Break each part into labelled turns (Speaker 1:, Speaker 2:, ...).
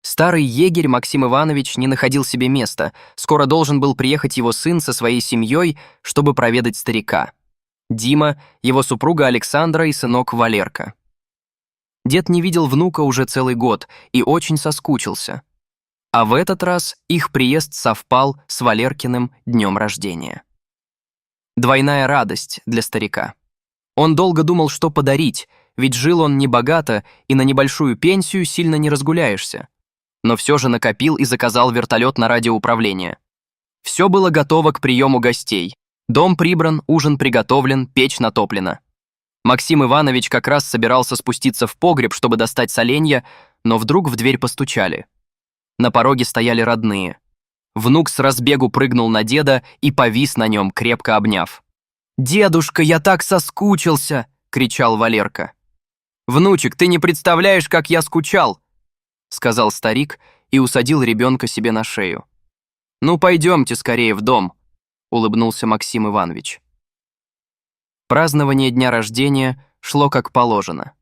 Speaker 1: Старый егерь Максим Иванович не находил себе места. Скоро должен был приехать его сын со своей семьей, чтобы проведать старика. Дима, его супруга Александра и сынок Валерка. Дед не видел внука уже целый год и очень соскучился. А в этот раз их приезд совпал с Валеркиным днем рождения. Двойная радость для старика. Он долго думал, что подарить, ведь жил он небогато и на небольшую пенсию сильно не разгуляешься. Но все же накопил и заказал вертолет на радиоуправление. Все было готово к приему гостей. Дом прибран, ужин приготовлен, печь натоплена. Максим Иванович как раз собирался спуститься в погреб, чтобы достать соленья, но вдруг в дверь постучали. На пороге стояли родные. Внук с разбегу прыгнул на деда и повис на нем, крепко обняв. «Дедушка, я так соскучился!» — кричал Валерка. «Внучек, ты не представляешь, как я скучал!» — сказал старик и усадил ребенка себе на шею. «Ну, пойдемте скорее в дом», — улыбнулся Максим Иванович. Празднование дня рождения шло как положено.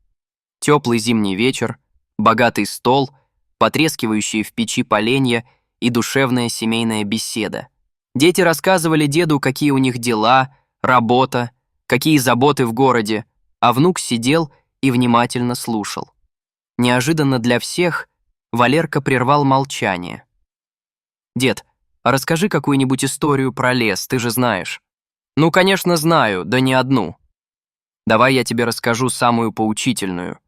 Speaker 1: Теплый зимний вечер, богатый стол, потрескивающие в печи поленья и душевная семейная беседа. Дети рассказывали деду, какие у них дела, работа, какие заботы в городе, а внук сидел и внимательно слушал. Неожиданно для всех Валерка прервал молчание. «Дед, а расскажи какую-нибудь историю про лес, ты же знаешь». «Ну, конечно, знаю, да не одну. Давай я тебе расскажу самую поучительную.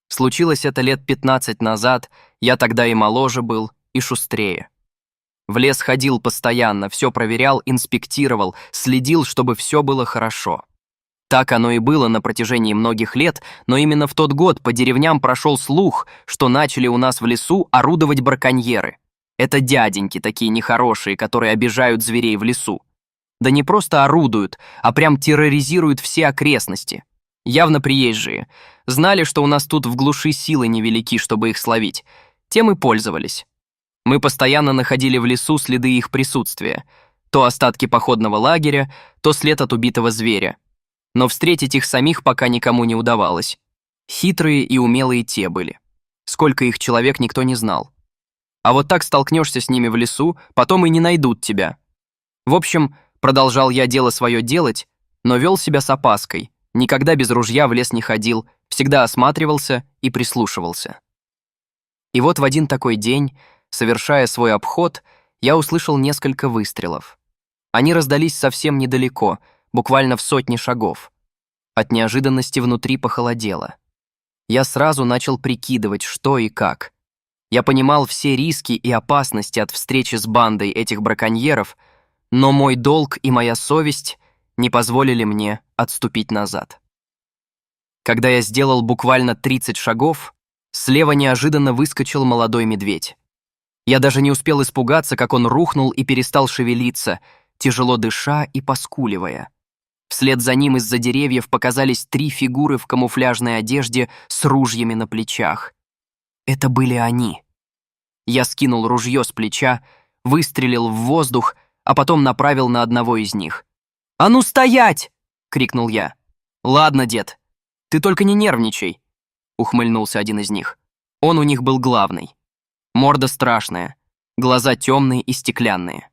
Speaker 1: Случилось это лет 15 назад, я тогда и моложе был, и шустрее. В лес ходил постоянно, все проверял, инспектировал, следил, чтобы все было хорошо. Так оно и было на протяжении многих лет, но именно в тот год по деревням прошел слух, что начали у нас в лесу орудовать браконьеры. Это дяденьки такие нехорошие, которые обижают зверей в лесу. Да не просто орудуют, а прям терроризируют все окрестности. Явно приезжие. Знали, что у нас тут в глуши силы невелики, чтобы их словить. Тем и пользовались. Мы постоянно находили в лесу следы их присутствия. То остатки походного лагеря, то след от убитого зверя. Но встретить их самих пока никому не удавалось. Хитрые и умелые те были. Сколько их человек, никто не знал. А вот так столкнешься с ними в лесу, потом и не найдут тебя. В общем, продолжал я дело свое делать, но вел себя с опаской, никогда без ружья в лес не ходил, всегда осматривался и прислушивался. И вот в один такой день, совершая свой обход, я услышал несколько выстрелов. Они раздались совсем недалеко, буквально в 100 шагов. От неожиданности внутри похолодело. Я сразу начал прикидывать, что и как. Я понимал все риски и опасности от встречи с бандой этих браконьеров, но мой долг и моя совесть не позволили мне отступить назад. Когда я сделал буквально 30 шагов, слева неожиданно выскочил молодой медведь. Я даже не успел испугаться, как он рухнул и перестал шевелиться, тяжело дыша и поскуливая. Вслед за ним из-за деревьев показались 3 фигуры в камуфляжной одежде с ружьями на плечах. Это были они. Я скинул ружье с плеча, выстрелил в воздух, а потом направил на одного из них. «А ну стоять!» — крикнул я. «Ладно, дед, ты только не нервничай», — ухмыльнулся один из них. Он у них был главный. Морда страшная, глаза темные и стеклянные.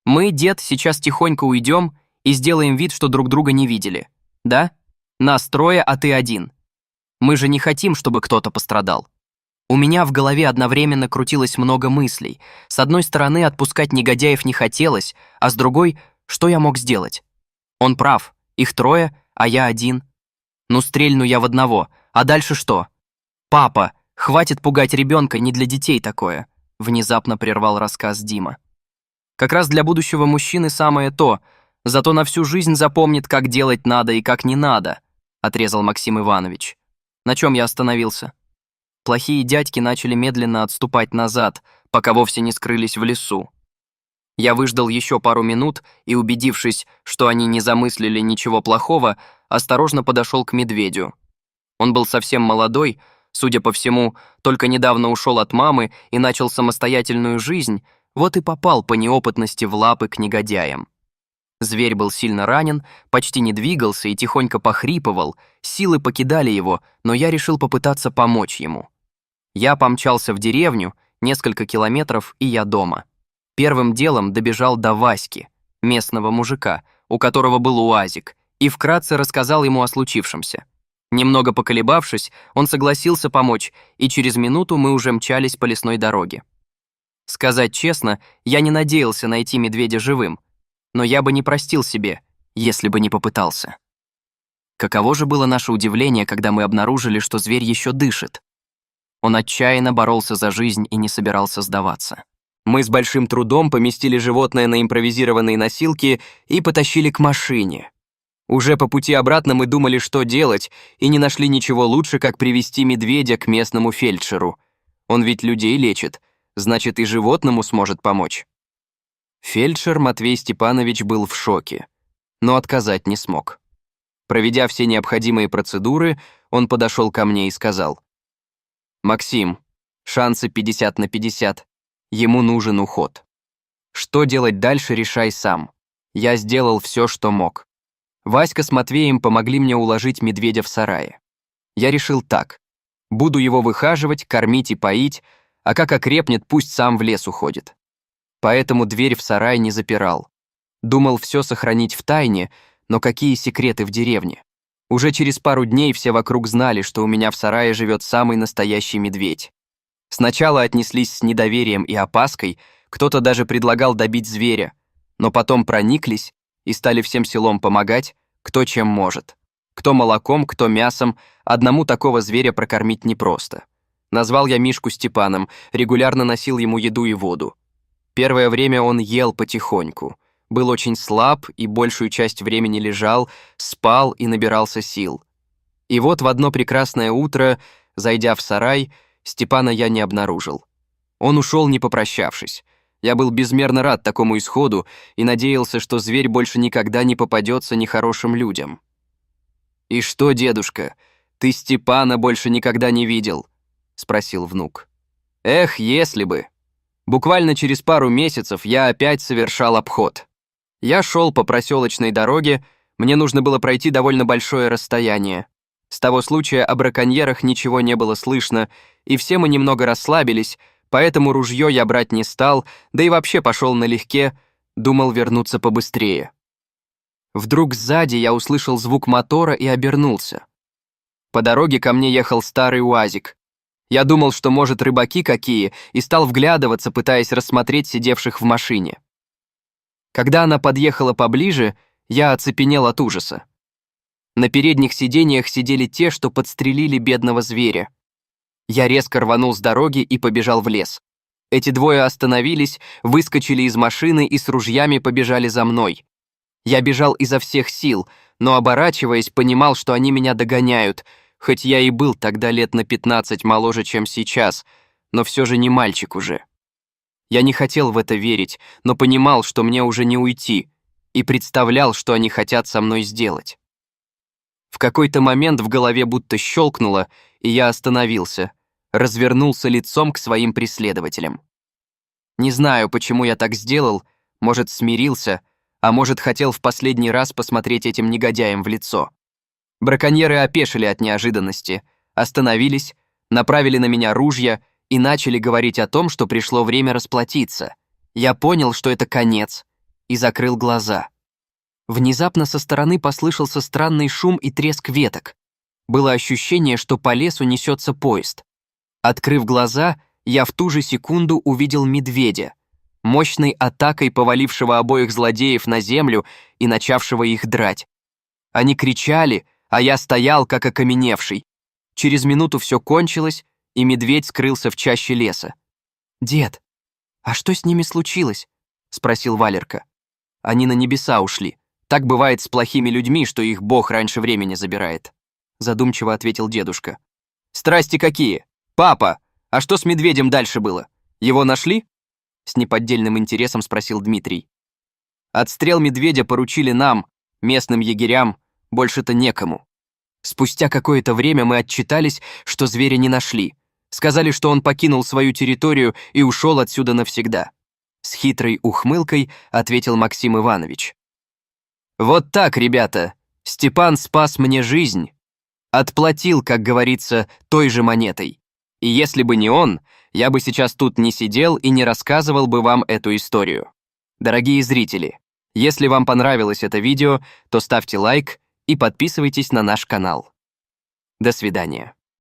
Speaker 1: «Мы, дед, сейчас тихонько уйдем и сделаем вид, что друг друга не видели. Да? Нас 3, а ты 1. Мы же не хотим, чтобы кто-то пострадал». У меня в голове одновременно крутилось много мыслей. С одной стороны, отпускать негодяев не хотелось, а с другой, что я мог сделать? Он прав, их 3, а я 1. Ну, стрельну я в одного, а дальше что? «Папа, хватит пугать ребенка, не для детей такое», — внезапно прервал рассказ Дима. «Как раз для будущего мужчины самое то, зато на всю жизнь запомнит, как делать надо и как не надо», — отрезал Максим Иванович. На чем я остановился? Плохие дядьки начали медленно отступать назад, пока вовсе не скрылись в лесу. Я выждал еще пару минут и, убедившись, что они не замыслили ничего плохого, осторожно подошел к медведю. Он был совсем молодой, судя по всему, только недавно ушел от мамы и начал самостоятельную жизнь, вот и попал по неопытности в лапы к негодяям. Зверь был сильно ранен, почти не двигался и тихонько похрипывал, силы покидали его, но я решил попытаться помочь ему. Я помчался в деревню Несколько километров, и я дома. Первым делом добежал до Васьки, местного мужика, у которого был уазик, и вкратце рассказал ему о случившемся. Немного поколебавшись, он согласился помочь, и через минуту мы уже мчались по лесной дороге. Сказать честно, я не надеялся найти медведя живым, но я бы не простил себе, если бы не попытался. Каково же было наше удивление, когда мы обнаружили, что зверь еще дышит. Он отчаянно боролся за жизнь и не собирался сдаваться. Мы с большим трудом поместили животное на импровизированные носилки и потащили к машине. Уже по пути обратно мы думали, что делать, и не нашли ничего лучше, как привести медведя к местному фельдшеру. Он ведь людей лечит, значит, и животному сможет помочь. Фельдшер Матвей Степанович был в шоке, но отказать не смог. Проведя все необходимые процедуры, он подошел ко мне и сказал: «Максим, шансы 50 на 50. Ему нужен уход. Что делать дальше, решай сам. Я сделал все, что мог». Васька с Матвеем помогли мне уложить медведя в сарае. Я решил так: буду его выхаживать, кормить и поить, а как окрепнет, пусть сам в лес уходит. Поэтому дверь в сарай не запирал. Думал все сохранить в тайне, но какие секреты в деревне. Уже через пару дней все вокруг знали, что у меня в сарае живет самый настоящий медведь. Сначала отнеслись с недоверием и опаской, кто-то даже предлагал добить зверя, но потом прониклись и стали всем селом помогать, кто чем может. Кто молоком, кто мясом, одному такого зверя прокормить непросто. Назвал я Мишку Степаном, регулярно носил ему еду и воду. Первое время он ел потихоньку, был очень слаб и большую часть времени лежал, спал и набирался сил. И вот в одно прекрасное утро, зайдя в сарай, Степана я не обнаружил. Он ушел, не попрощавшись. Я был безмерно рад такому исходу и надеялся, что зверь больше никогда не попадется нехорошим людям. «И что, дедушка, ты Степана больше никогда не видел?» — спросил внук. «Эх, если бы!» Буквально через пару месяцев я опять совершал обход. Я шел по проселочной дороге, мне нужно было пройти довольно большое расстояние. С того случая о браконьерах ничего не было слышно, и все мы немного расслабились, поэтому ружье я брать не стал, да и вообще пошел налегке, думал вернуться побыстрее. Вдруг сзади я услышал звук мотора и обернулся. По дороге ко мне ехал старый УАЗик. Я думал, что, может, рыбаки какие, и стал вглядываться, пытаясь рассмотреть сидевших в машине. Когда она подъехала поближе, я оцепенел от ужаса. На передних сиденьях сидели те, что подстрелили бедного зверя. Я резко рванул с дороги и побежал в лес. Эти двое остановились, выскочили из машины и с ружьями побежали за мной. Я бежал изо всех сил, но, оборачиваясь, понимал, что они меня догоняют, хоть я и был тогда лет на 15 моложе, чем сейчас, но все же не мальчик уже. Я не хотел в это верить, но понимал, что мне уже не уйти, и представлял, что они хотят со мной сделать. В какой-то момент в голове будто щелкнуло, и я остановился, развернулся лицом к своим преследователям. Не знаю, почему я так сделал, может, смирился, а может, хотел в последний раз посмотреть этим негодяям в лицо. Браконьеры опешили от неожиданности, остановились, направили на меня ружья и начали говорить о том, что пришло время расплатиться. Я понял, что это конец, и закрыл глаза. Внезапно со стороны послышался странный шум и треск веток. Было ощущение, что по лесу несется поезд. Открыв глаза, я в ту же секунду увидел медведя, мощной атакой повалившего обоих злодеев на землю и начавшего их драть. Они кричали, а я стоял, как окаменевший. Через минуту все кончилось, и медведь скрылся в чаще леса. «Дед, а что с ними случилось?» — спросил Валерка. «Они на небеса ушли. Так бывает с плохими людьми, что их Бог раньше времени забирает», — задумчиво ответил дедушка. «Страсти какие? Папа, а что с медведем дальше было? Его нашли?» С неподдельным интересом спросил Дмитрий. «Отстрел медведя поручили нам, местным егерям, больше-то некому. Спустя какое-то время мы отчитались, что зверя не нашли. Сказали, что он покинул свою территорию и ушел отсюда навсегда». С хитрой ухмылкой ответил Максим Иванович. «Вот так, ребята, Степан спас мне жизнь. Отплатил, как говорится, той же монетой. И если бы не он, Я бы сейчас тут не сидел и не рассказывал бы вам эту историю. Дорогие зрители, если вам понравилось это видео, то ставьте лайк и подписывайтесь на наш канал. До свидания.